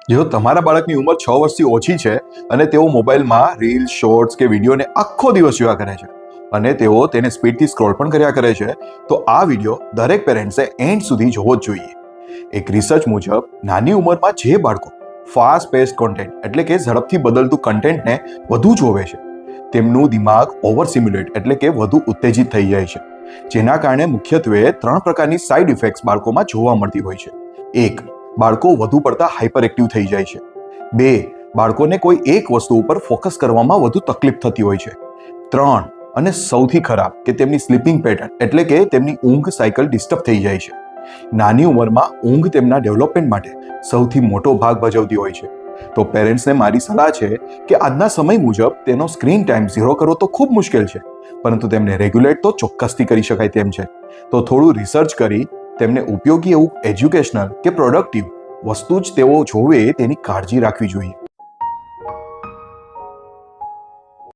જો તમારા બાળકની ઉંમર 6 વર્ષથી ઓછી છે અને તેઓ મોબાઈલમાં રીલ્સ, શોર્ટ્સ કે વિડીયોને આખો દિવસ જોયા કરે છે અને તેઓ તેને સ્પીડથી સ્ક્રોલ પણ કર્યા કરે છે, તો આ વિડીયો દરેક પેરેન્ટ્સે એન્ડ સુધી જોવો જ જોઈએ. એક રિસર્ચ મુજબ નાની ઉંમરમાં જે બાળકો ફાસ્ટ પેસ્ડ કોન્ટેન્ટ એટલે કે ઝડપથી બદલતું કન્ટેન્ટને વધુ જોવે છે, તેમનું દિમાગ ઓવર સ્ટિમ્યુલેટ એટલે કે વધુ ઉત્તેજિત થઈ જાય છે, જેના કારણે મુખ્યત્વે 3 પ્રકારની સાઇડ ઇફેક્ટ્સ બાળકોમાં જોવા મળતી હોય છે. 1. બાળકો વધુ પડતા હાઇપર એક્ટિવ થઈ જાય છે. 2. બાળકોને કોઈ એક વસ્તુ ઉપર ફોકસ કરવામાં વધુ તકલીફ થતી હોય છે. 3. અને સૌથી ખરાબ કે તેમની સ્લીપિંગ પેટર્ન એટલે કે તેમની ઊંઘ સાયકલ ડિસ્ટર્બ થઈ જાય છે. નાની ઉંમરમાં ઊંઘ તેમના ડેવલપમેન્ટ માટે સૌથી મોટો ભાગ ભજવતી હોય છે. તો પેરેન્ટ્સને મારી સલાહ છે કે આજના સમય મુજબ તેનો સ્ક્રીન ટાઈમ 0 કરવો તો ખૂબ મુશ્કેલ છે, પરંતુ તેમને રેગ્યુલેટ તો ચોક્કસથી કરી શકાય તેમ છે. તો થોડું રિસર્ચ કરી તેમને ઉપયોગી એવું એજ્યુકેશનલ કે પ્રોડક્ટિવ વસ્તુ જ તેઓ જોવે તેની કાળજી રાખવી જોઈએ.